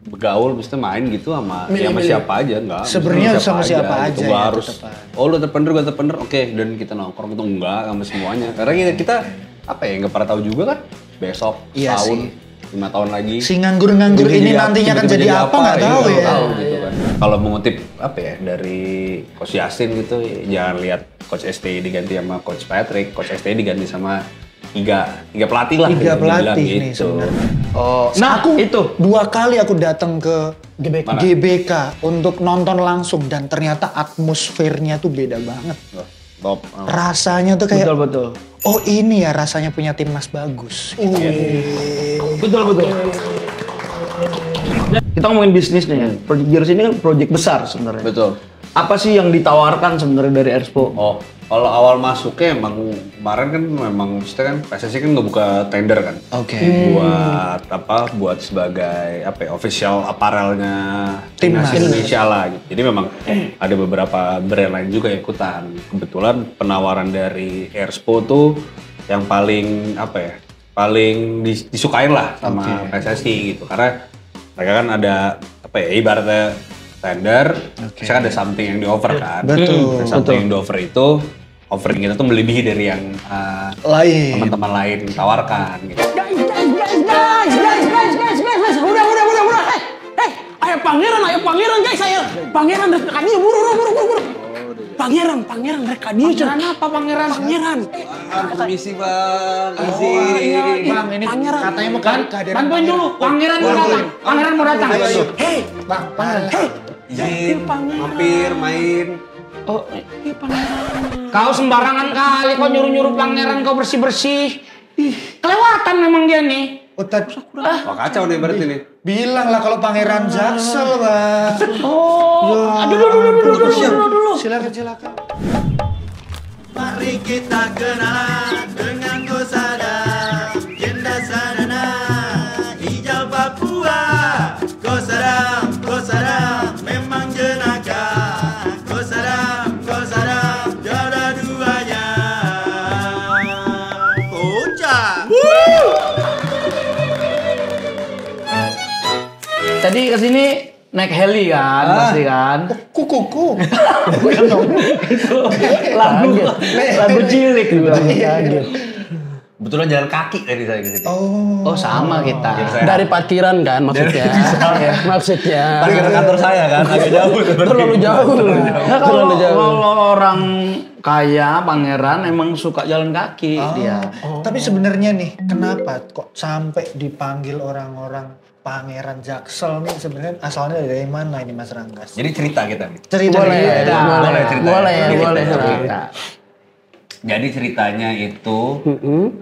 bergaul, mesti main gitu sama siapa aja, enggak. Sebenarnya sama siapa aja gitu. ya, Harus, oh lu entrepreneur, gue entrepreneur, oke, dan kita nongkrong itu enggak sama semuanya. Karena kita apa ya, nggak pernah tahu juga kan, besok, tahun, 5 tahun lagi. Si nganggur-nganggur ini nantinya akan jadi apa nggak tahu ya. Tahu gitu kan. Kalau mengutip apa ya dari Coach Yasin gitu, jangan lihat Coach STI diganti sama Coach Patrick, Coach STI diganti sama tiga pelatih lah. 3 pelatih gitu. nih sebenarnya. Oh, nah aku itu 2 kali aku datang ke GBK untuk nonton langsung dan ternyata atmosfernya tuh beda banget. Top. Rasanya tuh kayak betul. oh ini ya rasanya punya timnas bagus. Betul. Kita ngomongin bisnis nih ya. Project Gears ini kan project besar sebenarnya. Betul. Apa sih yang ditawarkan sebenarnya dari Erspo? Oh, kalau awal masuknya emang kemarin kan memang maksudnya kan PSSI kan ngebuka tender kan. Oke. Buat apa? Buat sebagai apa ya, official apparelnya timnas Indonesia lah gitu. Jadi memang ada beberapa brand lain juga yang ikutan. Kebetulan penawaran dari Erspo tuh yang paling apa ya? Paling disukain lah sama PSSI gitu. Karena mereka kan ada apa ya? Ibaratnya tender, saya kan ada something yang di-offer kan. Betul. Something yang di-offer itu, offering kita tuh melebihi dari yang Lain. teman-teman lain tawarkan gitu. Guys. Udah. Hey, ayo pangeran guys, ayo. Pangeran dari kadieu, buru. Pangeran dari kadieu. Pangeran apa pangeran? Pangeran. Permisi bang, Iya, Bang, ini pangeran. katanya mau kehadiran Bantuin dulu, pangeran mau datang. Hey, Bang, pangeran. izin, mampir, main. Oh, iya pangeran. Kau sembarangan kali kau nyuruh-nyuruh pangeran kau bersih-bersih. Kelewatan memang dia nih. Wah kacau nih berarti nih. Bilang lah kalau pangeran Jaksel, Bang. Oh, aduh, dulu. Silakan. Mari kita kenalan dengan Kosada, Jenda Sadana, hijau Papua. Kosada, memang jenaka. Kosada, jodoh duanya. Ucap. Tadi kesini naik heli kan, pasti kan. Kuku. Itu lagu cilik juga. Kebetulan jalan kaki dari saya ke situ. Oh sama kita. Dari parkiran kan maksudnya. Maksudnya. Parkiran kantor saya kan, agak jauh. Terlalu jauh. Nah, kalau orang kaya pangeran emang suka jalan kaki dia. Tapi sebenarnya nih, kenapa kok sampai dipanggil orang-orang Pangeran Jaksel nih sebenarnya asalnya dari mana ini Mas Ranggas? Jadi cerita kita nih. Cerita Boleh cerita. Boleh. Jadi ceritanya itu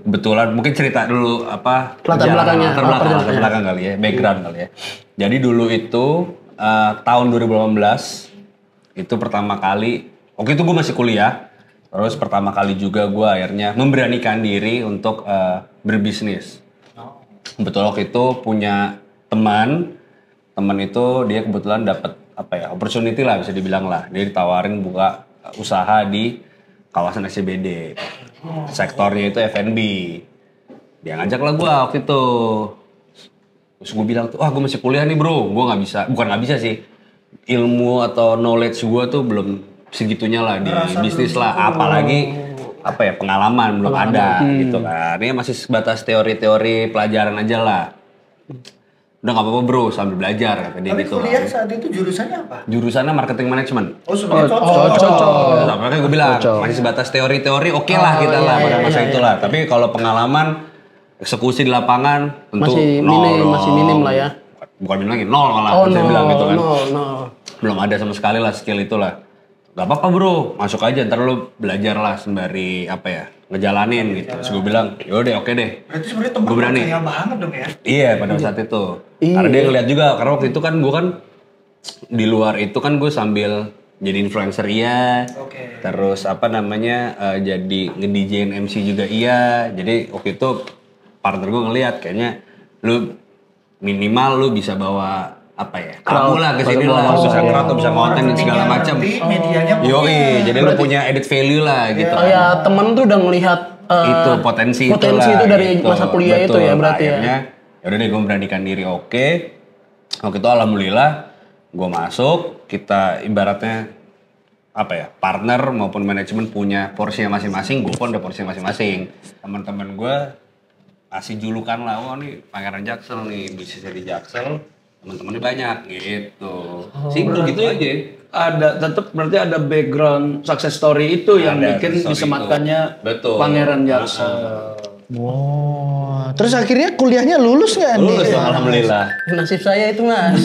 kebetulan mungkin cerita dulu apa Latar belakangnya. latar belakang kali ya, background kali ya. Jadi dulu itu tahun 2018 itu pertama kali, waktu itu gue masih kuliah, terus pertama kali juga gue akhirnya memberanikan diri untuk berbisnis. Kebetulan waktu itu punya teman itu dia kebetulan dapat apa ya, opportunity lah bisa dibilang lah, dia ditawarin buka usaha di kawasan SCBD, sektornya itu F&B. Dia ngajak lah gue waktu itu. Terus gue bilang tuh, wah gue masih kuliah nih bro, gue nggak bisa, bukan nggak bisa sih, ilmu atau knowledge gue tuh belum segitunya lah di bisnis lah, apalagi apa ya pengalaman belum ada gitu kan. Ini masih sebatas teori-teori pelajaran aja lah. Udah nggak apa-apa bro, sambil belajar kata dia gitu. Kuliah saat itu jurusannya apa? Jurusannya marketing management. Oh, sebenarnya Cocok. Makanya gue bilang masih sebatas teori-teori, oke lah kita lah pada masa itulah. Tapi kalau pengalaman eksekusi di lapangan tentu masih minim lah ya. Bukan minim lagi, nol malah bisa bilang gitu kan. Belum ada sama sekali lah skill itulah. Gak apa-apa bro, masuk aja ntar lu belajar lah sembari apa ya ngejalanin gitu. Terus gue bilang, yaudah oke deh. Berarti sebenarnya temen gue berani. kaya banget dong ya? Iya pada saat itu. Karena dia ngeliat juga, karena waktu itu kan gue kan di luar itu kan gue sambil jadi influencer iya. Terus apa namanya jadi nge-DJ MC juga iya. Jadi waktu itu partner gue ngeliat kayaknya lu minimal lu bisa bawa apa ya, kamu lah kesini lah, bisa crowd, bisa konten dan segala macam. Yoi, jadi lu punya edit value lah gitu. Kayak temen tuh udah ngelihat itu potensi itu dari gitu. masa kuliah. Betul, itu ya berarti akhirnya, ya udah deh gue memberanikan diri, oke. Waktu itu alhamdulillah gue masuk, kita ibaratnya apa ya, partner maupun manajemen punya porsinya masing-masing, gue pun ada porsinya masing-masing. Teman-teman gue kasih julukan lah, oh nih Pangeran Jaksel nih, bisnisnya di Jaksel, teman-temannya banyak gitu. Simpel gitu aja. Ada tetap berarti ada background success story itu yang Ada bikin story disematkannya itu. Betul. Pangeran Jaksel. Wow. Terus akhirnya kuliahnya lulus nggak nih? Lulus dong alhamdulillah. Nasib saya itu mas,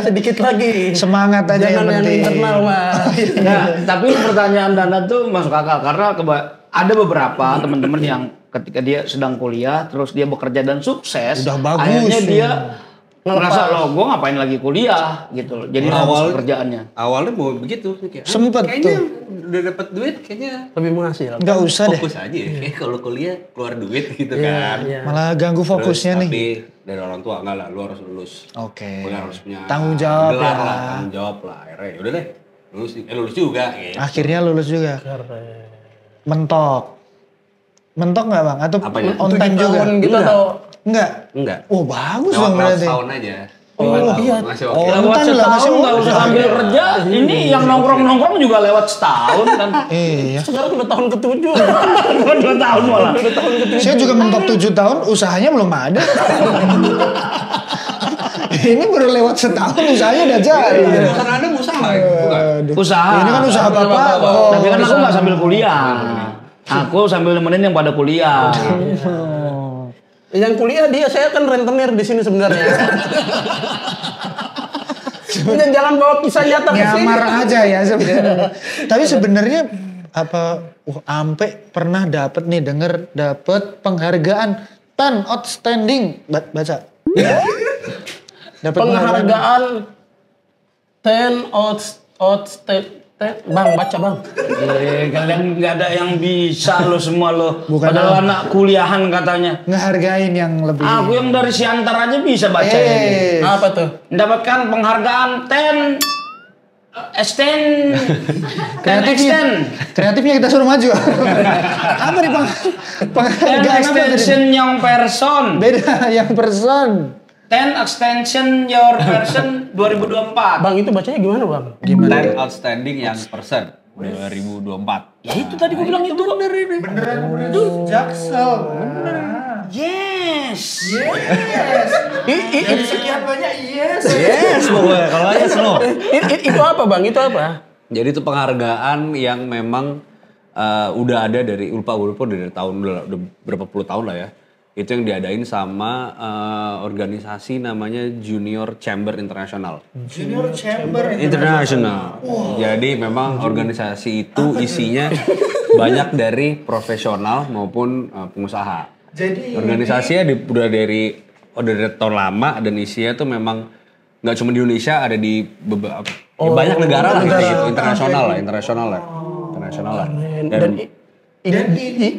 sedikit lagi. Semangat aja yang Jangan penting. internal mas. Nah, tapi pertanyaan Dana tuh masuk akal karena ada beberapa teman-teman yang ketika dia sedang kuliah terus dia bekerja dan sukses, Udah bagus. akhirnya dia ngerasa loh, gue ngapain lagi kuliah gitu loh. Jadi fokus kerjaannya. Awalnya mau begitu, kayak, Sempet kayaknya tuh. udah dapat duit, kayaknya Lebih menghasilkan. Nggak usah deh. fokus aja ya. Kayak kalau kuliah keluar duit gitu Iya, kan. iya. Malah ganggu fokusnya nih. Tapi dari orang tua enggak lah, lu harus lulus. Oke. Kuliah harus punya Tanggung jawab gelar ya. lah, tanggung jawab lah. Akhirnya yaudah deh, lulus juga. Gitu. Akhirnya lulus juga. Mentok. Mentok nggak bang? Atau Apanya? on time juga? Tahun gitu Enggak. atau? Enggak. Enggak. Oh bagus Lewat dong berarti. tahun aja. Oh, iya. Masih Oh, oke. Lewat Nonton lah, masih setahun nggak usah muda. sambil kerja. Ini yang nongkrong-nongkrong juga lewat setahun kan. Iya. Sekarang udah tahun ke-7. 2 tahun malah. Saya juga mentok 7 tahun, usahanya belum ada. Ini baru lewat setahun, usahanya udah jadi. Kan ada usaha ya? Bukan? Aduh. Usaha. Ini kan usaha bapak. Tapi kan aku nggak sambil kuliah. Aku sambil nemenin yang pada kuliah. Yang kuliah dia, saya kan rentenir di sini sebenarnya. Jangan bawa kisah nyata ke sini. Nyamar aja ya sebenarnya. Tapi sebenarnya apa ampe pernah dapat nih dapat penghargaan 10 outstanding baca. Dapat Penghargaan 10 outstanding. Bang, baca bang. Kalian nggak ada yang bisa lo semua lo. Bukan Padahal anak kuliahan katanya. ngehargain yang lebih. Aku yang dari Siantar aja bisa baca ini. Apa tuh? Mendapatkan penghargaan 10 extend Kreatifnya kita suruh maju. Apa nih penghargaan apa extension tadi? yang person. Beda yang person. 10 extension your person 2024. Bang itu bacanya gimana bang? Gimana? 10 outstanding yang persen 2024. Ya itu tadi gue bilang itu. Beneran itu Jaksel. Yes. Dari sekian banyak yes. Yes, pokoknya kalau yes no. Itu apa bang? Itu apa? Jadi itu penghargaan yang memang udah ada dari lupa dari tahun udah berapa puluh tahun lah ya. Itu yang diadain sama organisasi namanya Junior Chamber International. Junior Chamber International. Jadi memang organisasi itu isinya banyak dari profesional maupun pengusaha. Jadi Organisasinya udah dari tahun lama dan isinya tuh memang nggak cuma di Indonesia, ada di beberapa banyak negara lah gitu, internasional lah. Dan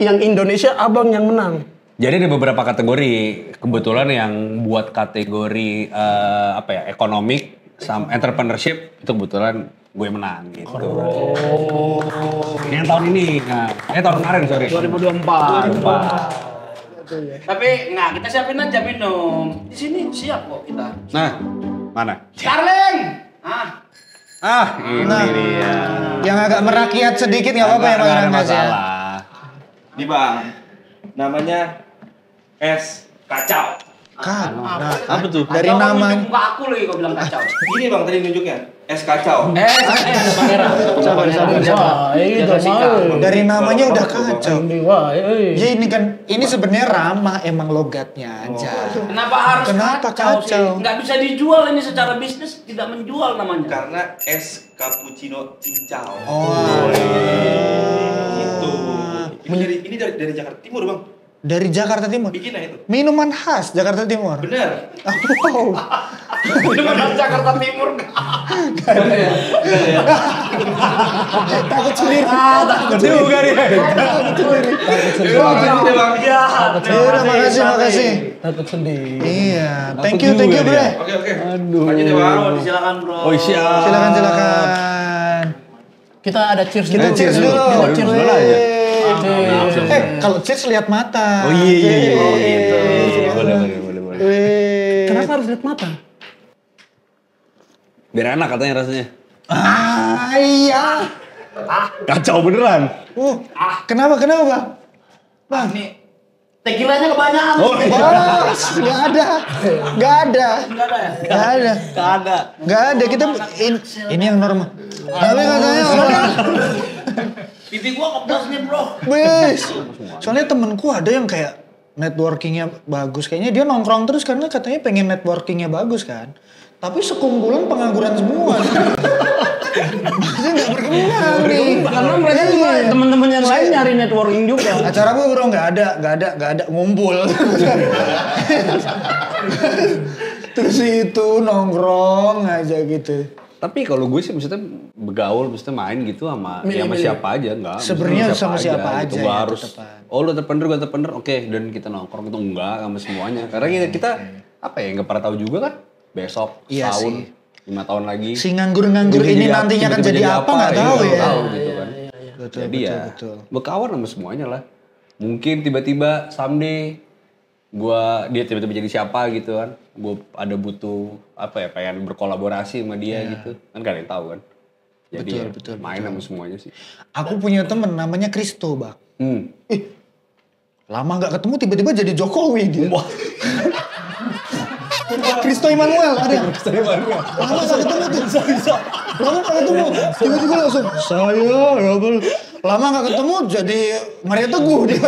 yang Indonesia abang yang menang. jadi ada beberapa kategori, kebetulan yang buat kategori economic sama entrepreneurship itu kebetulan gue menang gitu. Yang tahun ini, tahun kemarin sorry. 2024. Tapi nggak, kita siapin aja minum. Di sini siap kok kita. Nah, mana? Darling. Ini dia. yang agak merakyat sedikit nggak apa-apa ya Bang Nggak ada Ranggas ya. masalah. Ini bang, namanya es kacau. Nah, Apa tuh? dari Kacau, nama nunjuk muka aku lagi kau bilang kacau. Ini bang tadi nunjuknya, es kacau. Pangeran. Sabar. Itu dari namanya udah kacau. Wah, Ya ini sebenarnya ramah emang logatnya aja. Kenapa harus Kenapa kacau sih? kacau? Nggak bisa dijual ini secara bisnis, tidak menjual namanya. Karena es cappuccino cincau. Oh. Gitu. Ini dari Jakarta Timur bang. Dari Jakarta Timur. Bikinnya itu. Minuman khas Jakarta Timur. Bener. Oh. Minuman Jakarta Timur. Takut sendiri. Takut juga nih. Iya, makasih. takut sedih. Iya, thank you bro. Oke. Lanjut ya bang. Silakan bro. Oh siap. Silakan. Kita ada cheers Kita dulu. cheers dulu. Oh, cheers dulu aja. Kalau cheers lihat mata. Oh iya. Boleh. Wih. Kenapa harus lihat mata? Biar enak katanya rasanya. Iya. Kacau beneran. Kenapa Bang? Bang, nih tekilanya kebanyakan. Bos, nggak ada. Kita ini yang normal. Tapi katanya orang Pipi gua keplas nih, Bro. Bes. Soalnya temenku ada yang kayak networkingnya bagus. Kayaknya dia nongkrong terus karena katanya pengen networkingnya bagus kan. Tapi sekumpulan pengangguran semua. Maksudnya nggak berkembang nih. Karena mereka juga teman-teman yang lain nyari networking juga. Acara gue bro nggak ada ngumpul. Terus itu nongkrong aja gitu. Tapi kalau gue sih maksudnya begaul, maksudnya main gitu sama siapa aja, enggak. Sebenarnya sama siapa aja gitu. ya, Harus, tetepan. lu entrepreneur, gue entrepreneur, oke, dan kita nongkrong itu enggak sama semuanya. Karena kita apa ya, nggak pernah tahu juga kan, besok, Iya tahun, sih. 5 tahun lagi. Si nganggur-nganggur ini nantinya akan jadi apa nggak tahu ya. Tahu gitu kan. Betul, Jadi betul. berkawan sama semuanya lah. Mungkin tiba-tiba someday dia tiba-tiba jadi siapa gitu kan. Gue ada butuh apa ya, pengen berkolaborasi sama dia gitu. Kan gak ada yang tahu kan. Jadi Betul, main sama semuanya sih. Aku punya temen namanya Kristo bang. Hmm. Lama nggak ketemu tiba-tiba jadi Jokowi dia. Kristo Immanuel ada. Kristo Immanuel. Lama nggak ketemu tuh. Lama nggak ketemu. Tiba-tiba langsung lama nggak ketemu jadi Maria Teguh dia.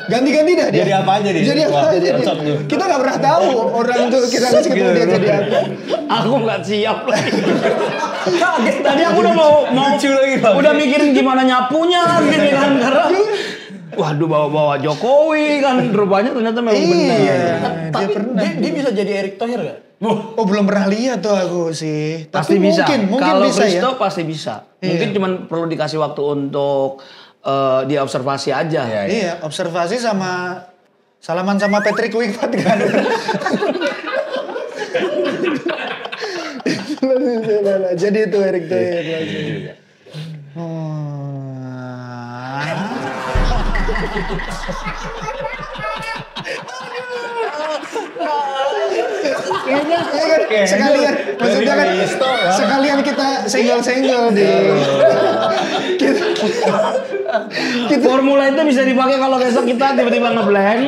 Ganti-ganti dah dia. Jadi apa aja dia? Jadi apa aja dia. Kita nggak pernah tahu orang tuh kita kasih ketemu dia jadi apa. Aku nggak siap lagi. Kaget tadi aku udah mau udah mikirin gimana nyapunya gini kan karena waduh bawa Jokowi kan rupanya ternyata memang benar. Tapi dia bisa jadi Erick Thohir gak? Oh belum pernah lihat tuh aku sih. Pasti Tapi bisa. mungkin Kalau bisa Kristo ya. pasti bisa. Mungkin cuman perlu dikasih waktu untuk dia observasi aja. Iya, observasi sama salaman sama Patrick Wingfield kan. Jadi itu Erick Thohir. Kayaknya sekalian, maksudnya kan sekalian kita senggol-senggol di. Formula itu bisa dipakai kalau besok kita tiba-tiba ngeblank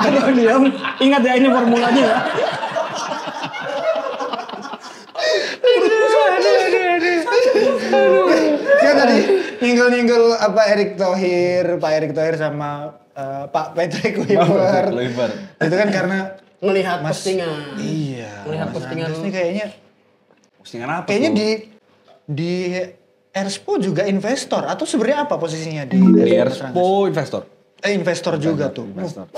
atau diam. Ingat ya ini formulanya ya. Kan tadi nyinggol-nyinggol apa Pak Erick Thohir sama Pak Patrick Kluivert. Itu kan karena Ngelihat Mas- postingan. iya. Ngelihat Mas postingan Ranggas ini kayaknya Postingan apa kayaknya tuh? di Erspo juga investor atau sebenarnya apa posisinya di Di Mas Ranggas? Erspo investor. Investor juga tuh. Investor.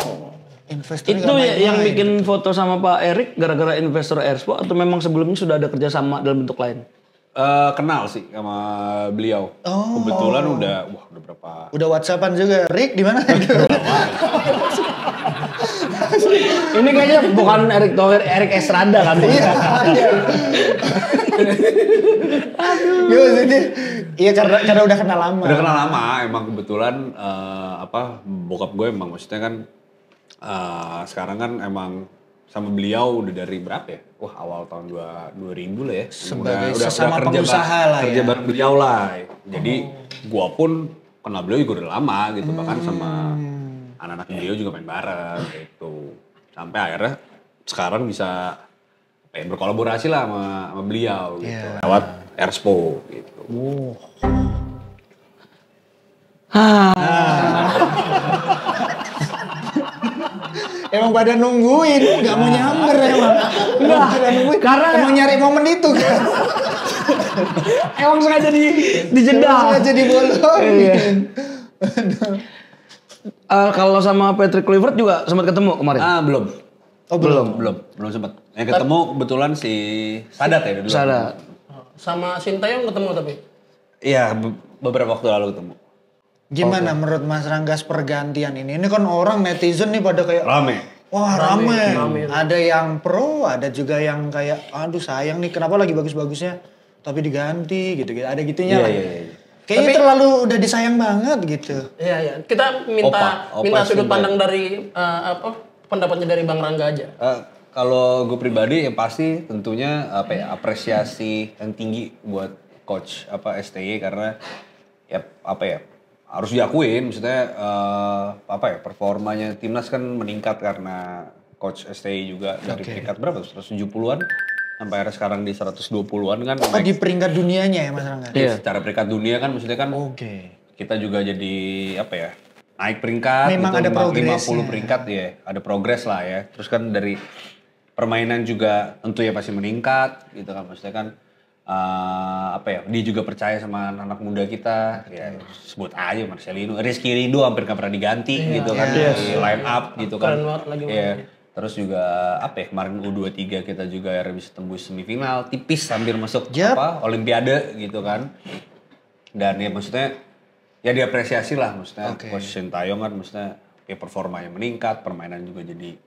Investor Itu yang bikin foto sama Pak Erik gara-gara investor Erspo atau memang sebelumnya sudah ada kerjasama dalam bentuk lain? Kenal sih sama beliau. Oh. Kebetulan udah berapa? Udah WhatsAppan juga. Rick di mana? Ini kayaknya bukan Erick Thohir, Erik Estrada kan? Iya. Aduh. Iya karena udah kenal lama. Udah kenal lama, emang kebetulan bokap gue emang maksudnya kan sekarang kan emang sama beliau udah dari berapa ya? Wah awal tahun 2000 lah ya. Sebagai udah sesama kerja pengusaha lah kerja ya. bareng beliau lah. Jadi gua pun kenal beliau juga udah lama gitu. Bahkan sama anak-anak beliau juga main bareng gitu. Sampai akhirnya sekarang bisa berkolaborasi lah sama beliau gitu. Lewat Erspo gitu. Emang pada nungguin, nggak mau nyamber emang. Nggak pada nungguin, karena emang nyari momen itu kan. Emang sengaja Emang dijeda. sengaja dibolongin. Kalau sama Patrick Kluivert juga sempat ketemu kemarin? Belum. Oh Belum sempat. Yang ketemu kebetulan si Sadat ya dulu. Sadat. Sama Sintayong ketemu tapi. Iya, beberapa waktu lalu ketemu. Gimana menurut Mas Ranggas pergantian ini? Ini kan orang netizen nih pada kayak Rame. wah rame. Ada yang pro, ada juga yang kayak aduh sayang nih kenapa lagi bagus-bagusnya tapi diganti gitu-gitu. Ada gitunya lah. Iya. Kayaknya terlalu udah disayang banget gitu. Iya. Kita minta Opa sudut Sintayong. pandang dari pendapatnya dari Bang Rangga aja. kalau gue pribadi yang pasti tentunya apresiasi yang tinggi buat coach STY karena harus diakuin maksudnya performanya timnas kan meningkat karena coach STY juga dari peringkat berapa 170-an sampai akhirnya sekarang di 120-an kan. Oh di peringkat dunianya ya Mas Rangga? Iya. Secara peringkat dunia kan maksudnya kan kita juga jadi naik peringkat. Memang gitu, ada progres 50 peringkat ya, ada progres lah ya. Terus kan dari permainan juga tentu ya pasti meningkat gitu kan maksudnya kan. Dia juga percaya sama anak muda kita, ya sebut aja Marcelino, Rizky Ridho hampir gak pernah diganti gitu kan di line up gitu kan. Iya. Terus juga kemarin U23 kita juga bisa tembus semifinal, tipis hampir masuk Olimpiade gitu kan. Dan ya maksudnya ya diapresiasi lah maksudnya Coach Sintayong kan maksudnya performanya meningkat, permainan juga jadi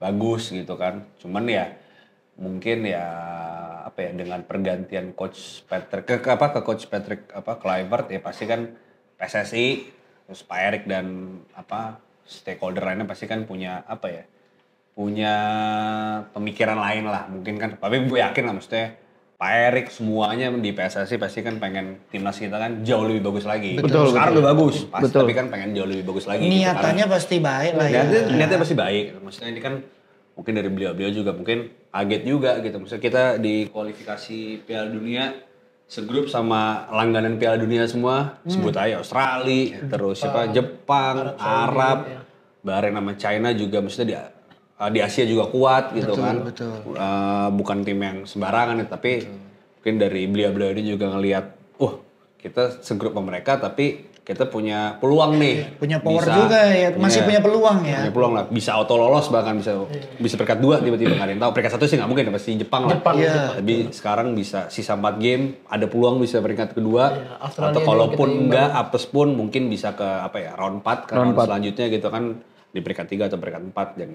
bagus gitu kan. Cuman ya mungkin ya dengan pergantian coach Patrick ke coach Patrick Kluivert ya pasti kan PSSI terus Pak Erik dan stakeholder lainnya pasti kan punya punya pemikiran lain lah mungkin kan, tapi gue yakin lah maksudnya Pak Erik semuanya di PSSI pasti kan pengen timnas kita kan jauh lebih bagus lagi. Betul. Sekarang udah bagus pasti, tapi kan pengen jauh lebih bagus lagi. Niatannya gitu, pasti baik lah ya. Niatnya pasti baik, maksudnya ini kan mungkin dari beliau-beliau juga mungkin kaget juga gitu. Maksudnya kita di kualifikasi Piala Dunia segrup sama langganan Piala Dunia semua, sebut aja Australia, terus Jepang, Arab, Bahrain sama China juga maksudnya di Asia juga kuat gitu kan. Bukan tim yang sembarangan ya, tapi mungkin dari beliau-beliau ini juga ngelihat, kita segrup sama mereka tapi kita punya peluang nih. Punya power juga ya, masih punya peluang ya. Punya peluang lah, bisa auto lolos bahkan bisa peringkat 2 tiba-tiba nggak ada yang tahu. Peringkat 1 sih nggak mungkin, pasti Jepang lah. Tapi sekarang bisa sisa 4 game, ada peluang bisa peringkat kedua. Atau kalaupun enggak, apes pun mungkin bisa ke round 4 ke round selanjutnya gitu kan di peringkat 3 atau peringkat 4 dan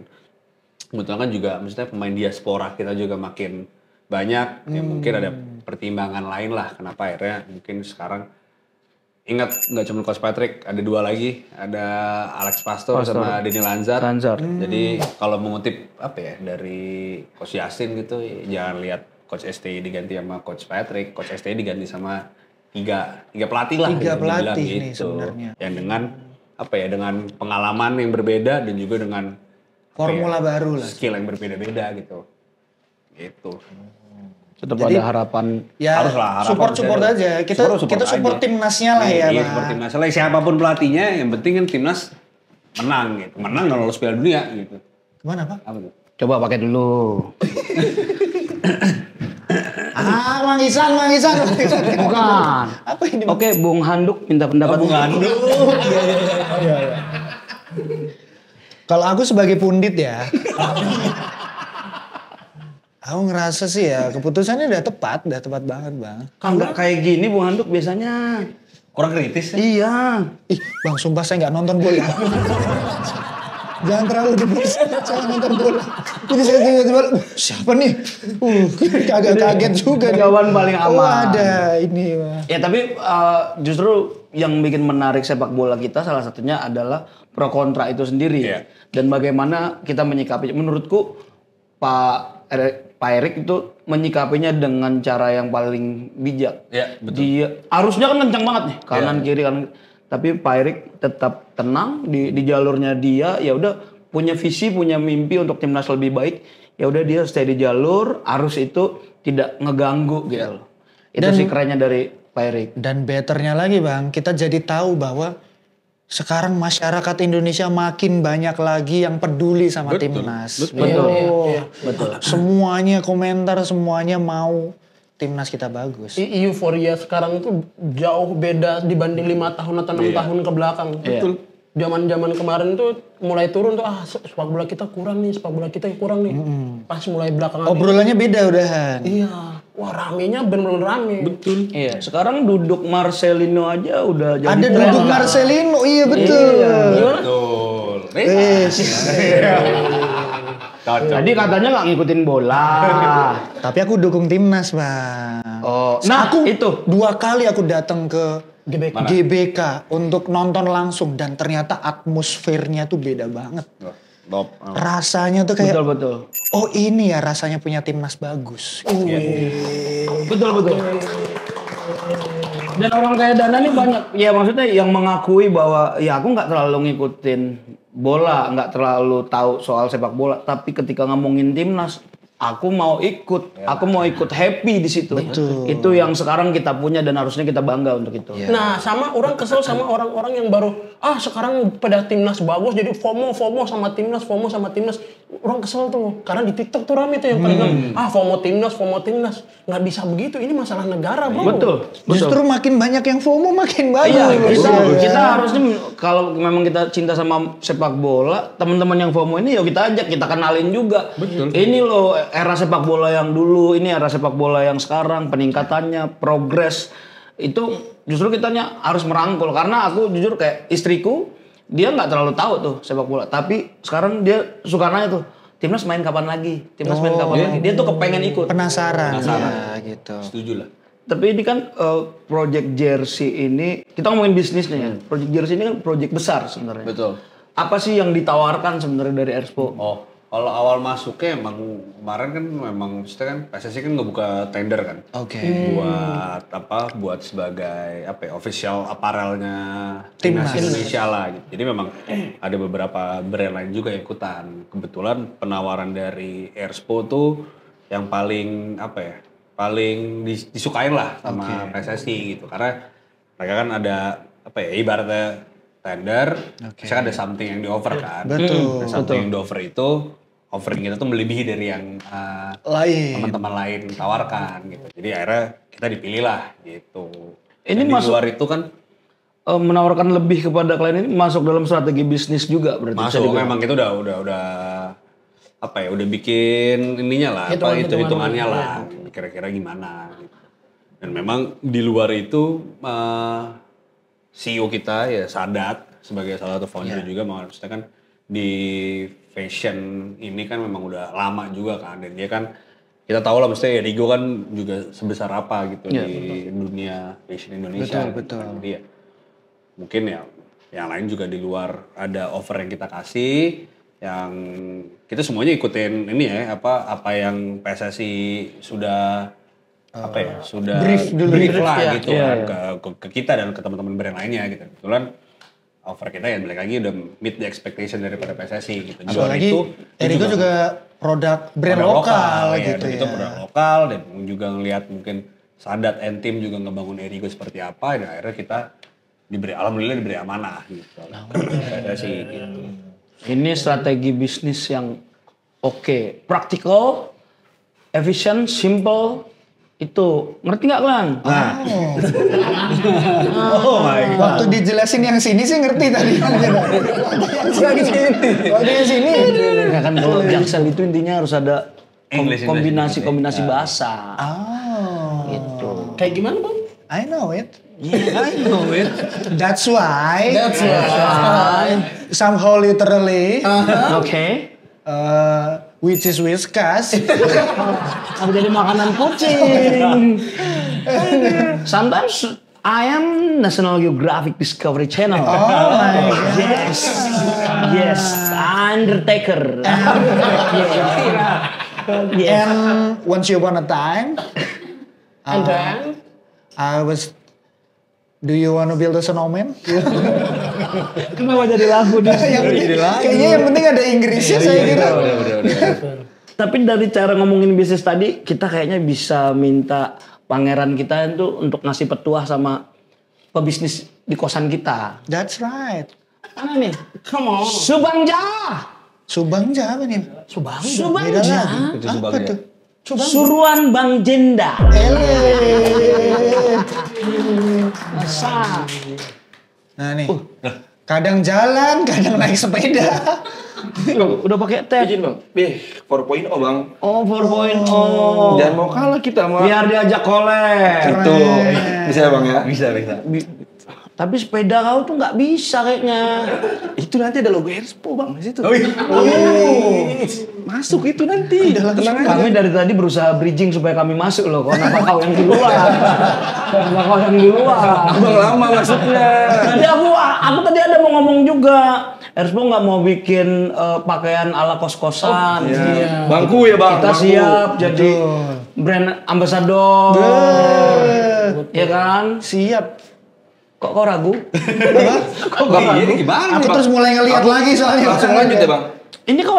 kebetulan kan juga maksudnya pemain diaspora kita juga makin banyak. Ya mungkin ada pertimbangan lain lah kenapa akhirnya mungkin sekarang ingat nggak cuma Coach Patrick, ada 2 lagi, ada Alex Pastor sama Denny Lanzar. Jadi kalau mengutip dari Coach Yasin gitu, jangan lihat Coach STY diganti sama Coach Patrick, Coach STY diganti sama tiga pelatih lah. 3 pelatih gitu. nih sebenarnya. Yang dengan dengan pengalaman yang berbeda dan juga dengan formula baru lah. Skill yang berbeda-beda gitu. Gitu. Tetap ada harapan. Ya, haruslah support aja. Kita support timnasnya lah ya, Iya, support timnas lah. Siapapun pelatihnya, yang penting kan timnas menang gitu. Menang kalau lolos Piala Dunia gitu. Gimana Pak? Apa tuh? Coba pakai dulu. Mang Isan. Bukan. Apa ini? Oke, Bung Handuk minta pendapat. Bung Handuk. Iya. Kalau aku sebagai pundit ya. Aku ngerasa sih ya keputusannya udah tepat banget Bang. Nggak kayak gini Bung Handuk biasanya. Kurang kritis ya? Iya. Ih Bang sumpah saya nggak nonton bola. Jangan terlalu saya nonton bola. Jadi saya tiba-tiba siapa nih? Kaget juga. Jawaban paling aman. Ada ini Bang. Ya tapi justru yang bikin menarik sepak bola kita salah satunya adalah pro kontra itu sendiri. Dan bagaimana kita menyikapi. Menurutku Pak Erik itu menyikapinya dengan cara yang paling bijak. Iya, betul. Dia arusnya kan kencang banget nih, kanan kiri kanan. Tapi Pak Erik tetap tenang di jalurnya dia. Ya udah punya visi, punya mimpi untuk timnas lebih baik. Ya udah dia stay di jalur, arus itu tidak ngeganggu gitu. Itu sih kerennya dari Pak Erik. Dan betternya lagi Bang, kita jadi tahu bahwa sekarang masyarakat Indonesia makin banyak lagi yang peduli sama timnas. Betul. Betul. Semuanya komentar, semuanya mau timnas kita bagus. Euforia sekarang itu jauh beda dibanding 5 tahun atau 6 tahun ke belakang. Betul. Zaman-zaman kemarin tuh mulai turun tuh sepak bola kita kurang nih, Pas mulai belakangan. Obrolannya beda udahan. Iya. Wah ramenya bener-bener rame. Betul. Iya. Sekarang duduk Marcelino aja udah jadi ada duduk Marcelino, iya betul. Betul. Tadi katanya nggak ngikutin bola. Tapi aku dukung timnas Bang. Oh, nah aku itu 2 kali aku datang ke GBK untuk nonton langsung dan ternyata atmosfernya tuh beda banget. Top. Rasanya tuh kayak, Betul. oh ini ya rasanya punya timnas bagus. Betul. Dan orang kayak Dana nih banyak, ya maksudnya yang mengakui bahwa ya aku nggak terlalu ngikutin bola, nggak terlalu tahu soal sepak bola, tapi ketika ngomongin timnas, aku mau ikut happy di situ. Betul. Itu yang sekarang kita punya dan harusnya kita bangga untuk itu. Nah, sama orang kesel sama orang-orang yang baru sekarang pada timnas bagus jadi FOMO sama timnas. Orang kesel tuh karena di TikTok tuh rame tuh yang pada bilang FOMO timnas. Nggak bisa begitu. Ini masalah negara, Bro. Betul. Justru makin banyak yang FOMO makin bagus. Iya, kita harusnya kalau memang kita cinta sama sepak bola, teman-teman yang FOMO ini ya kita ajak, kita kenalin juga. Betul. Ini loh era sepak bola yang dulu, ini era sepak bola yang sekarang, peningkatannya, progres. Itu justru kitanya harus merangkul karena aku jujur kayak istriku, dia nggak terlalu tahu tuh sepak bola, tapi sekarang dia suka nanya tuh, timnas main kapan lagi? Dia tuh kepengen ikut. Penasaran. Ya, gitu. Setuju lah. Tapi ini kan project jersey ini, kita ngomongin bisnisnya ya. Project jersey ini kan project besar sebenarnya. Betul. Apa sih yang ditawarkan sebenarnya dari Erspo? Kalau awal masuknya emang kemarin kan memang maksudnya kan PSSI kan ngebuka tender kan. Oke. Buat sebagai official apparelnya Timnas Indonesia lah gitu. Jadi memang ada beberapa brand lain juga yang ikutan. Kebetulan penawaran dari Erspo tuh yang paling paling disukain lah sama PSSI gitu. Karena mereka kan ada ibaratnya tender, misalkan ada something yang di-offer kan. Betul. Something yang di-offer itu, offering kita tuh melebihi dari yang teman-teman lain tawarkan gitu. Jadi akhirnya kita dipilih lah gitu. Ini di luar itu kan menawarkan lebih kepada klien ini masuk dalam strategi bisnis juga berarti. Masuk, memang kita udah bikin ininya lah, hitungannya lah, kira-kira gimana gitu. Dan memang di luar itu CEO kita ya Sadat sebagai salah satu founder juga, maksudnya kan di fashion ini kan memang udah lama juga kan, dan dia kan kita tahu lah maksudnya Rigo kan juga sebesar apa gitu di dunia fashion Indonesia. Betul. Jadi ya mungkin ya yang lain juga di luar ada offer yang kita kasih, yang kita semuanya ikutin ini ya apa yang PSSI sudah sudah brief lah gitu ke kita dan ke teman-teman brand lainnya gitu. Kebetulan offer kita ya balik lagi udah meet the expectation daripada PSSI gitu. Apalagi itu juga produk brand lokal gitu ya. Itu produk lokal, dan juga ngelihat mungkin Sadat and tim juga ngebangun Erigo seperti apa, dan akhirnya kita alhamdulillah diberi amanah gitu. PSSI gitu. Ini strategi bisnis yang oke, practical, efisien, simple. Itu ngerti nggak Klan? Oh my God. Waktu dijelasin yang sini sih ngerti tadi. Yang sini. Ya kan kalau Jaksel itu intinya harus ada kombinasi bahasa. Gitu. Kayak gimana, Bang? I know it. Yeah, I know it. That's why. Somehow literally. Oke. Which is Whiskas. Aku jadi makanan kucing. Sometimes I am National Geographic Discovery Channel. Oh my God. Yes, Undertaker. And once upon a time, And then? I was. Do you want to build a snowman? Kenapa jadi lagu nih? Kayaknya yang penting ada Inggrisnya saya kira. Tapi dari cara ngomongin bisnis tadi, kita kayaknya bisa minta pangeran kita itu untuk ngasih petuah sama pebisnis di kosan kita. That's right. Mana nih? Come on. Subangja. Subangja apa nih? Beda lagi. Itu Apa Subangja. tuh? Suruhan Bang Jenda. Masa. Nah nih. Kadang jalan, kadang naik sepeda. Udah pakai tag. Izin Bang. 4.0 Bang. Oh, 4.0. Jangan mau kalah kita mah. Biar diajak collab. Itu. Bisa ya Bang ya? Bisa. Tapi sepeda kau tuh nggak bisa kayaknya. Itu nanti ada logo Erspo Bang di situ. Masuk itu nanti. Tenang aja. Kami dari tadi berusaha bridging supaya kami masuk loh. Kenapa kau yang duluan? Kenapa kau yang duluan? Abang lama maksudnya. Tadi aku tadi ada mau ngomong juga. Erspo nggak mau bikin pakaian ala kos-kosan. Bangku ya bang. Kita bangku. siap jadi brand ambassador. Ya kan? Siap. Kok kau ragu? Kok gini gimana? Aku terus mulai ngelihat lagi soalnya. Langsung lanjut ya bang. Ini kau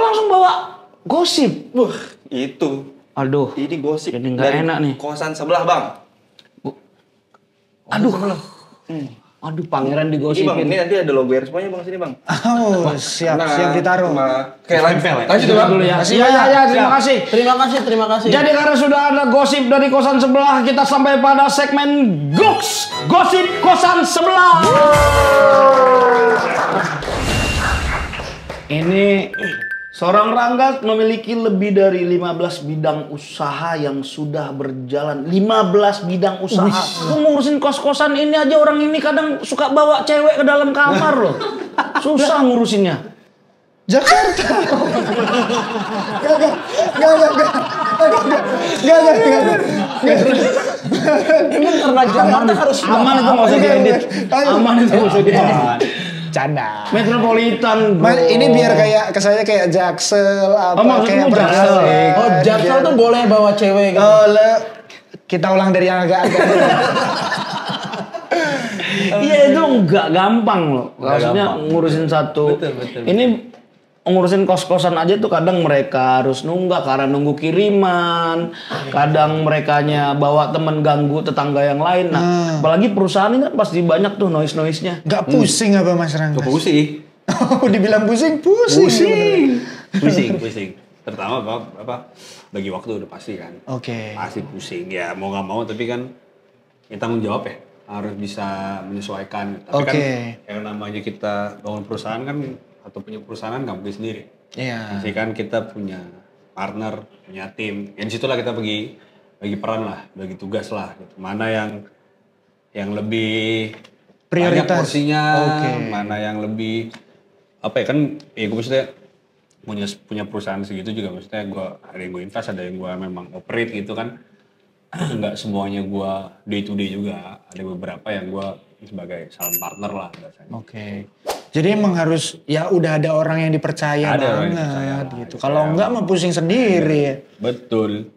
langsung bawa gosip. Wah itu. Aduh. Ini gosip. Jadi nggak dari enak nih. Kosan sebelah bang. Aduh. Aduh, pangeran Ini bang, digosipin. ini nanti ada logo Erspo-nya bang sini bang. Oh, siap, Nah, siap ditaruh. Kayak Tempel ya? lanjut bang. Dulu ya. Iya, terima kasih. Terima kasih. Jadi karena sudah ada gosip dari kosan sebelah, kita sampai pada segmen Goks, gosip kosan sebelah. Ini seorang Rangga memiliki lebih dari 15 bidang usaha yang sudah berjalan. 15 bidang usaha. Aku ngurusin kos-kosan ini aja, orang ini kadang suka bawa cewek ke dalam kamar loh. Susah ngurusinnya. Jakarta. Emang karena Jakarta harus Aman itu nggak usah diedit. Aman itu nggak usah diedit. Canda. Metropolitan. Bro. Ini biar kayak kesannya kayak Jaksel apa maksudmu kayak Jaksel. Oh, Jaksel tuh boleh bawa cewek gitu. Oh, kita ulang dari yang agak-agak. Iya itu nggak gampang loh. Maksudnya ngurusin satu. Betul. Ini ngurusin kos-kosan aja tuh kadang mereka harus nunggak karena nunggu kiriman. Kadang merekanya bawa temen ganggu tetangga yang lain. Nah, apalagi perusahaan ini kan pasti banyak tuh noise-nya. Gak pusing apa Mas Rangga? Pusing. Oh, dibilang pusing. Pusing. Terutama apa bagi waktu udah pasti kan. Oke. Pasti pusing ya, mau nggak mau, tapi kan kita tanggung jawab ya, harus bisa menyesuaikan. Tapi kan yang namanya kita bangun perusahaan kan, atau punya perusahaan nggak mungkin sendiri. Iya. Pasti kan kita punya partner, punya tim. Ya disitulah kita bagi peran lah, bagi tugas lah. Gitu. Mana yang lebih banyak prioritas porsinya, mana yang lebih apa ya, kan ya gue maksudnya punya perusahaan segitu juga, maksudnya gue ada yang gue invest, ada yang gue memang operate gitu kan. Nggak semuanya gue day to day juga, ada beberapa yang gue sebagai silent partner lah biasanya. Oke. Jadi emang harus ya udah ada orang yang dipercaya Ada orang yang banget dipercaya lah, gitu. Kalau enggak mah pusing sendiri. Betul.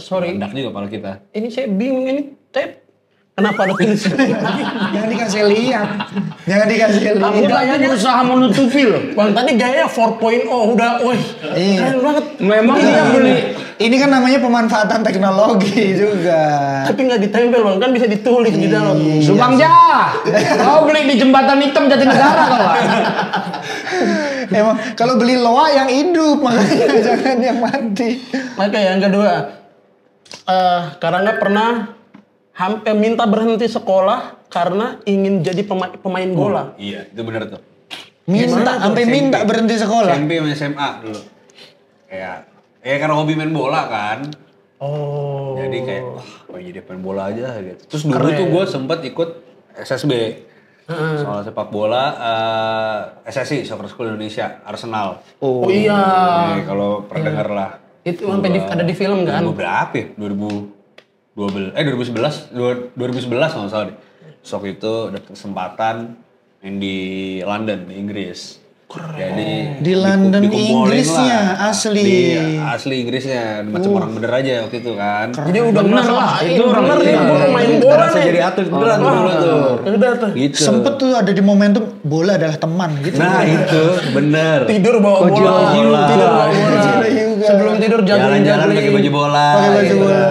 Sorry, Rendak juga kepala kita. ini saya bingung ini tape. Kenapa ada tulisan? Jangan dikasih lihat. Jangan dikasih lihat. Aku kayaknya berusaha menutupi loh. Bang tadi gayanya 4.0 udah, wih, Iya. keren banget. Memang dia beli. Ini kan namanya pemanfaatan teknologi juga. Tapi nggak ditempel bang, kan bisa ditulis di dalam. Subangja, kau beli di jembatan hitam Jatinegara kau kan? Emang kalau beli loa yang hidup, makanya jangan yang mati. Oke, yang kedua, karena pernah hampir minta berhenti sekolah karena ingin jadi pemain bola. Iya, itu benar tuh. Sampai minta berhenti sekolah. SMP sama SMA dulu. Kayak karena hobi main bola kan. Oh. Jadi kayak wah jadi main bola aja gitu. Terus dulu tuh gue sempet ikut SSB. Soal sepak bola SSI, Soccer School Indonesia, Arsenal. Oh iya. Kalau pernah denger lah. Itu sampai ada di film kan? 2000 berapa ya? 2011 kalau nggak salah deh. Sok itu dapet kesempatan main di London, di Inggris. Jadi Di London dikumulin Inggrisnya, lah. asli. Asli Inggrisnya, macam orang bener aja waktu itu kan. Jadi udah Bener lah, itu orang bener nih, iya. gue main bola Rasa nih. jadi atlet beneran dulu tuh. Udah tuh. Gitu. Sempet tuh ada di momentum bola adalah teman gitu. Nah itu bener. Tidur bawa bola. Tidur bawa bola. juga. Sebelum tidur Jalan-jalan pakai baju bola. Pakai baju gitu. bola.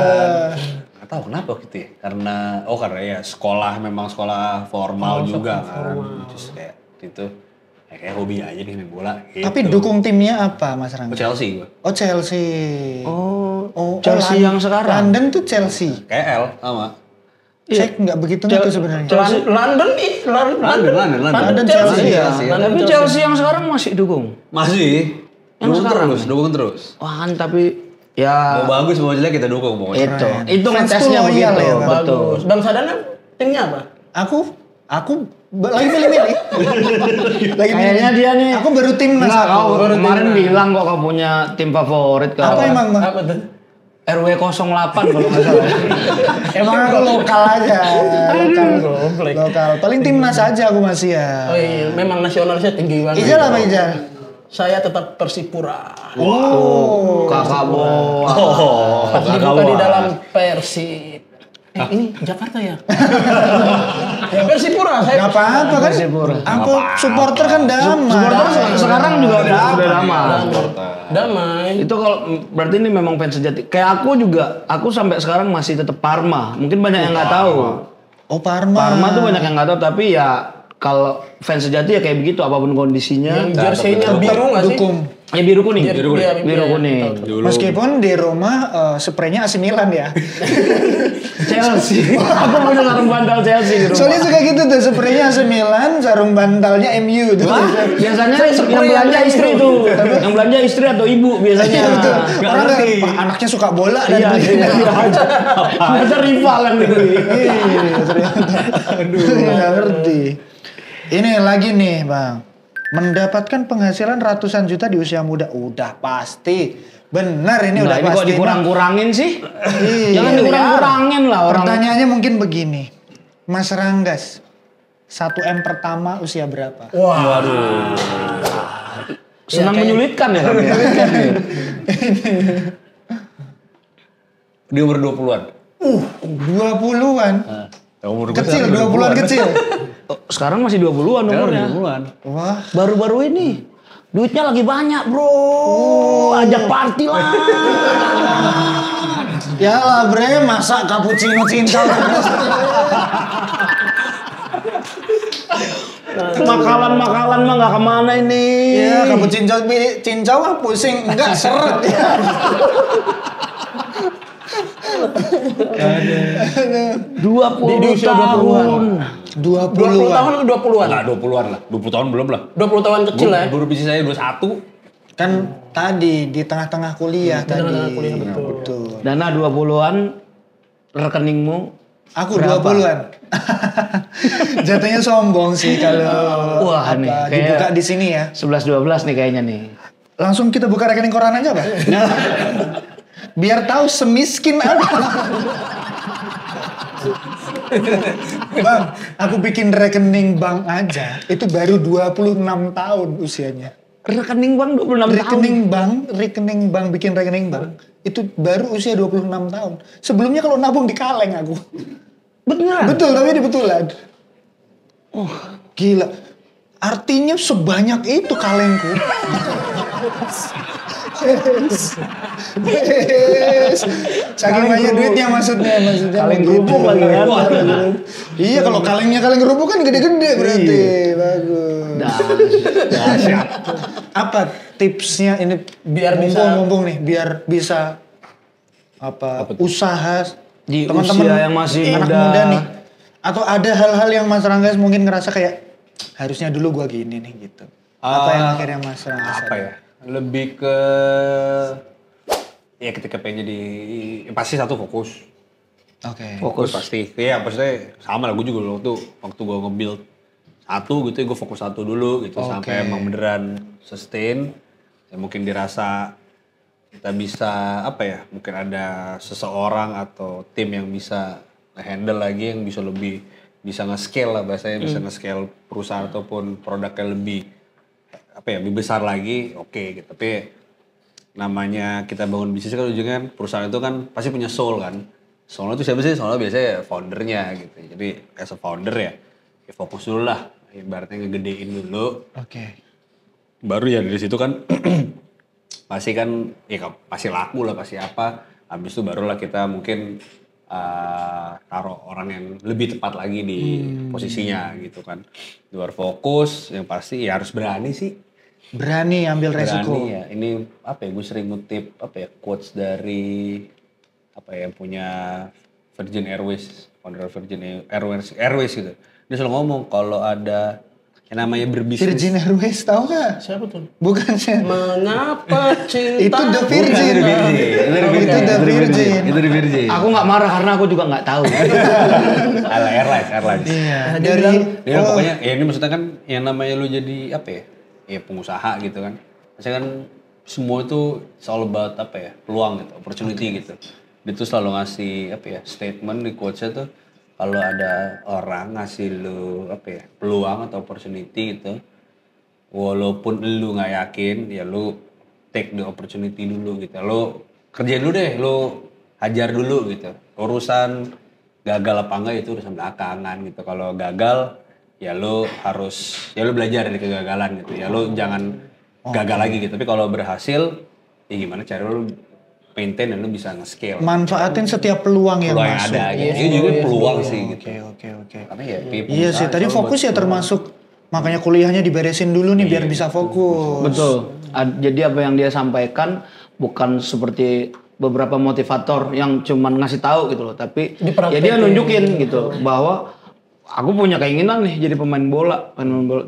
Gak tau kenapa gitu ya. Karena ya sekolah memang sekolah formal juga kan. Terus kayak gitu. Kayak hobi aja nih main bola. Gitu. Tapi dukung timnya apa Mas Oh, Rangga? Chelsea gue. Oh Chelsea. Chelsea yang sekarang. London tuh Chelsea. Kayak L sama. Saya nggak begitu ngerti sebenarnya. London. London Chelsea ya. Tapi Chelsea yang sekarang masih dukung. Masih. Dukung terus. Wah kan tapi ya Mau bagus mau jelek kita dukung pokoknya. itu Fans ngetesnya tuh loyal begitu. ya, Bang. Betul. Bagus. Bang Sadana timnya apa? Aku lagi milih-milih. Lagi Kayaknya dia nih. Aku baru timnas. Enggak, aku. kau kemarin bilang kok kau punya tim favorit kau. Apa emang Bang? Apa tuh? RW 08 kalau nggak salah. Emang aku lokal aja. Lokal. Paling timnas aja aku masih ya. Oh iya, memang nasionalisnya tinggi banget. Ijal apa Ijal? Saya tetap Persipura. Kakak boa. Pas dibuka di dalam Persib. Ini Jakarta ya? Persipura saya. Gak apa-apa kan? Aku supporter kan damai. Sekarang juga udah damai. Damai. Itu kalau berarti ini memang fans sejati. Kayak aku juga, aku sampai sekarang masih tetap Parma. Mungkin banyak yang nggak tahu. Oh Parma. Parma tuh banyak yang nggak tahu, tapi ya kalau fans sejati ya kayak begitu apapun kondisinya. Yang jersey-nya biru nggak sih? Dukung. Ya biru kuning. Biru Kuning. Meskipun di rumah spraynya AC Milan ya. Chelsea. Aku punya sarung bantal Chelsea di rumah. Soalnya suka gitu tuh, spraynya AC Milan, sarung bantalnya MU tuh. Biasanya yang belanja istri tuh. Yang belanja istri atau ibu biasanya. Orang anaknya suka bola dan Iya, ada rival yang dibeli. Aduh, nggak ngerti. Ini lagi nih Bang. Mendapatkan penghasilan ratusan juta di usia muda. Udah pasti. Benar ini udah Ini pasti. kok dikurang-kurangin sih? Iya. Jangan dikurang-kurangin lah orang. Pertanyaannya mungkin begini. Mas Ranggas, 1M pertama usia berapa? Waduh. Senang menyulitkan ya kami. Di umur 20-an. 20-an. Umur Kecil, 20-an kecil. Sekarang masih 20-an umurnya. 20-an. Wah. Baru-baru ini. Duitnya lagi banyak bro. Ajak party lah. Ya lah bre, masa cappuccino cinta Makalan-makalan mah gak kemana ini. ya, cappuccino cincau mah pusing, enggak seret ya. 20 Di usia 20-an. 20 20 tahun atau 20-an? Lah 20-an lah. 20 tahun belum lah. 20 tahun kecil ya. Baru bisnis saya 21. Kan tadi di tengah-tengah kuliah tadi. tengah-tengah kuliah, betul. Dana 20-an rekeningmu. Aku 20-an. Jatuhnya sombong sih kalau Wah, nih, kayak- dibuka di sini ya. 11-12 nih kayaknya nih. Langsung kita buka rekening koran aja, Pak. Biar tahu semiskin apa. Bang, aku bikin rekening bank aja, itu baru 26 tahun usianya. Rekening bang 26 tahun. Rekening bank, bikin rekening bank, itu baru usia 26 tahun. Sebelumnya kalau nabung di kaleng aku. Beneran? Betul, tapi ini betulan. Oh, gila. Artinya sebanyak itu kalengku. Saking banyak duitnya maksudnya. Kaleng kerupuk lagi kan? Iya, kalau kalengnya kaleng kerupuk kan gede-gede berarti. Bagus. Dahsyat. Apa tipsnya ini Biar bisa- mumpung nih, biar bisa usaha Di teman-teman usia yang masih anak muda. muda nih. Atau ada hal-hal yang Mas Ranggas mungkin ngerasa kayak harusnya dulu gua gini nih gitu. Apa yang akhirnya Mas Ranggas Apa ya? Lebih ke ya ketika pengen jadi pasti satu fokus. Oke. Fokus pasti. Iya, maksudnya sama lah gue juga waktu gue nge-build satu gitu, gue fokus satu dulu gitu sampai emang beneran sustain. Ya mungkin dirasa kita bisa apa ya? Mungkin ada seseorang atau tim yang bisa handle lagi, yang bisa lebih bisa nge-scale lah bahasanya, bisa nge-scale perusahaan ataupun produknya lebih apa ya, lebih besar lagi, oke gitu. Tapi namanya kita bangun bisnis kan ujungnya kan perusahaan itu kan pasti punya soul kan. Soalnya itu siapa sih? Soalnya biasanya foundernya gitu. Jadi as a founder ya fokus dulu lah. Ibaratnya ngegedein dulu. Oke. Baru ya dari situ kan pasti kan ya pasti laku lah, pasti apa. Habis itu barulah kita mungkin taruh orang yang lebih tepat lagi di posisinya gitu kan. Luar fokus, yang pasti ya harus berani sih. Berani ambil resiko. Berani ya. Ini apa ya, gue sering ngutip apa ya, quotes dari apa ya, yang punya Virgin Airways, founder Virgin Airways gitu. Dia selalu ngomong kalau ada yang namanya berbisnis. Virgin Airways tahu nggak? Siapa tuh? Bukan sih. Mengapa cinta? Itu The Virgin. Itu The Virgin. Itu di Virgin. Aku nggak marah karena aku juga nggak tahu. Airlines. Iya. Dia Dari Dia pokoknya ya ini maksudnya kan yang namanya lu jadi apa ya? Ya pengusaha gitu kan. Maksudnya kan semua itu all about apa ya, peluang gitu, opportunity gitu. Dia tuh selalu ngasih apa ya, statement di quotes-nya tuh kalau ada orang ngasih lu apa ya, peluang atau opportunity gitu, walaupun lu nggak yakin, ya lu take the opportunity dulu gitu. Lu kerjain dulu deh, lu hajar dulu gitu. Urusan gagal apa enggak itu urusan belakangan gitu. Kalau gagal ya lu harus, ya lu belajar dari kegagalan gitu. Ya lu jangan gagal lagi gitu. Tapi kalau berhasil, ya gimana cara lu maintain dan lu bisa nge-scale. Manfaatin setiap peluang yang masuk. Ada gitu. Ini juga peluang sih gitu. Oke. Karena ya Iya sih, tadi fokus ya termasuk makanya kuliahnya diberesin dulu nih biar bisa fokus. Betul. Jadi apa yang dia sampaikan bukan seperti beberapa motivator yang cuman ngasih tahu gitu loh, tapi ya dia nunjukin gitu bahwa aku punya keinginan nih jadi pemain bola,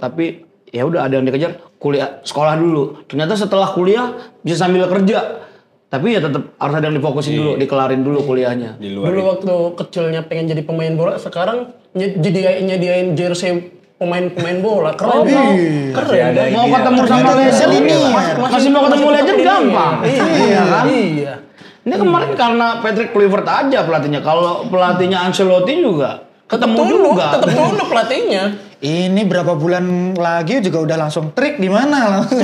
tapi ya udah ada yang dikejar, kuliah, sekolah dulu. Ternyata setelah kuliah bisa sambil kerja. Tapi ya tetap harus ada yang difokusin dulu, dikelarin dulu kuliahnya. Dulu waktu kecilnya pengen jadi pemain bola, sekarang nyediain jersey pemain bola. Keren dong. Keren. Mau ketemu sama legend ini, masih mau ketemu legend gampang. Iya kan? Iya. Ini kemarin karena Patrick Kluivert aja pelatihnya. Kalau pelatihnya Ancelotti juga ketemu juga. Tetap dulu pelatihnya. Ini berapa bulan lagi juga udah langsung trik di mana langsung.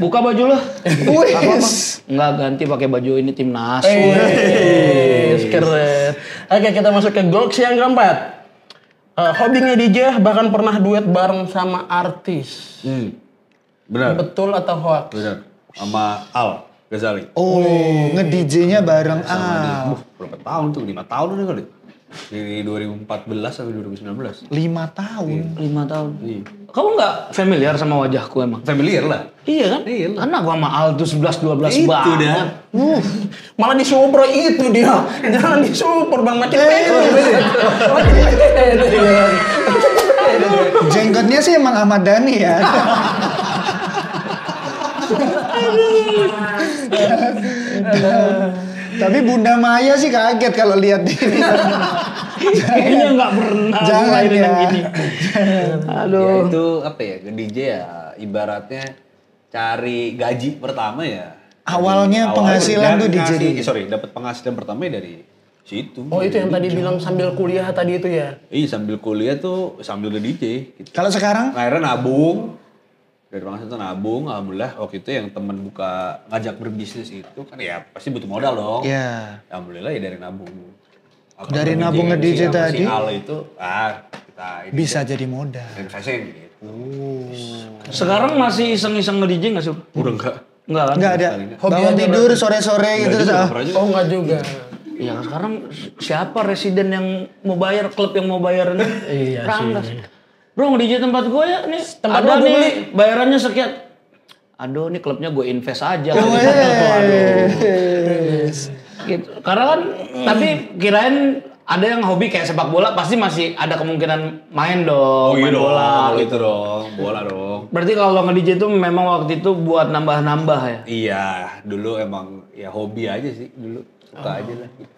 Buka baju lo. Enggak ganti pakai baju ini timnas. Keren. Oke, kita masuk ke goals yang keempat. Hobinya DJ, bahkan pernah duet bareng sama artis. Benar. Betul atau hoax? Benar. Sama Al Ghazali. Oh, nge-DJ-nya bareng Berapa tahun tuh? 5 tahun udah kali. Dari 2014 sampai 2019. 5 tahun. 5 tahun. Kamu nggak familiar sama wajahku emang? Familiar lah. Iya kan? Iya lah. Karena gua sama Al tuh 11-12 Itu banget. dah. Malah disuper itu dia. Jangan disuper Bang, makin pede. Jenggotnya sih emang Ahmad Dhani ya. Tapi Bunda Maya sih kaget kalau lihat ini. Kayaknya nggak pernah. Jangan ya. Gini. Aduh. Ya itu apa ya, ke DJ ya ibaratnya cari gaji pertama ya. Awalnya penghasilan tuh DJ. Dapat penghasilan pertama ya dari situ. Oh, itu yang tadi bilang sambil kuliah tadi itu ya? Iya, sambil kuliah tuh sambil nge-DJ gitu. Kalau sekarang? Akhirnya nabung. Dari penghasilan tuh nabung, alhamdulillah waktu itu yang temen ngajak berbisnis itu kan ya pasti butuh modal dong. Iya. Alhamdulillah ya dari nabung. Dari nabung nge-DJ tadi? Si Al itu, kita ini Bisa jadi modal. investasi gitu. Sekarang masih iseng-iseng nge-DJ nggak sih? Udah enggak. Enggak kan? Enggak ada. Bangun tidur sore-sore gitu. Oh, enggak juga. Ya sekarang siapa residen yang mau bayar, klub yang mau bayar ini? Iya Ranggas. sih. Bro, nge-DJ tempat gue ya nih. Tempat ada gua nih beli. bayarannya sekian. Aduh, nih klubnya gue invest aja. Gitu. Karena kan, tapi kirain ada yang hobi kayak sepak bola pasti masih ada kemungkinan main dong, main bola. Gitu dong, bola dong. Berarti kalau nge-DJ itu memang waktu itu buat nambah-nambah ya? Iya, dulu emang ya hobi aja sih dulu. Suka aja lah gitu.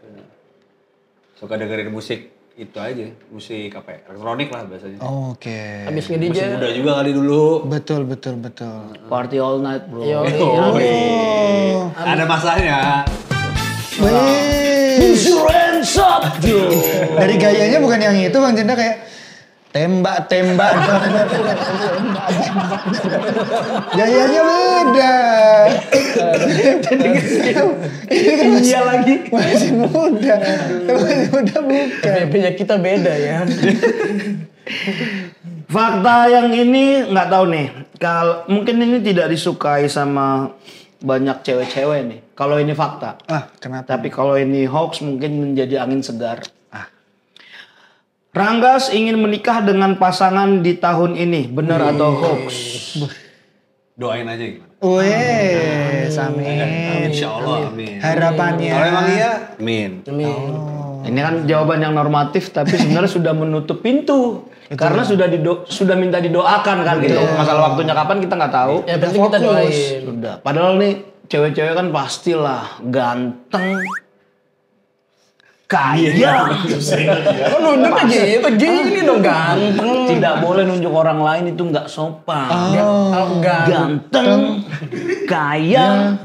Suka dengerin musik itu aja, musik apa ya, elektronik lah biasanya. Oke. Habis nge-DJ. Masih muda juga kali dulu. Betul. Party all night bro. Ada masanya. Wih. Hands up, Joe. Dari gayanya bukan yang itu Bang Jenda, kayak tembak. Gayanya beda. Ini kan Iya lagi. masih muda. Masih muda bukan. FVP-nya kita beda ya. Fakta yang ini nggak tahu nih. Mungkin ini tidak disukai sama banyak cewek-cewek nih. Kalau ini fakta. Kenapa? Tapi kalau ini hoax mungkin menjadi angin segar. Ranggas ingin menikah dengan pasangan di tahun ini, benar atau hoax? Doain aja gimana? Wih, amin. Insya Allah, amin. Harapannya. Kalau emang iya, amin. Ini kan jawaban yang normatif, tapi sebenarnya sudah menutup pintu. Karena sudah minta didoakan kan gitu. Masalah waktunya kapan kita nggak tahu. Ya penting kita doain. Sudah. Padahal nih cewek-cewek kan pastilah ganteng. kaya. Kok nunjuknya gitu? Gini dong ganteng. Tidak boleh nunjuk orang lain itu nggak sopan. Ganteng. Ganteng, kaya,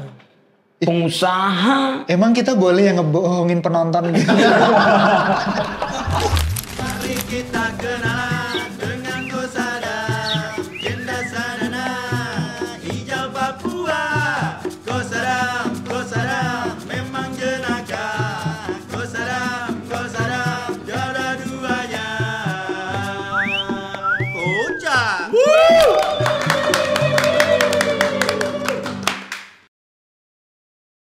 pengusaha. Emang kita boleh yang ngebohongin penonton gitu? Mari kita kenalan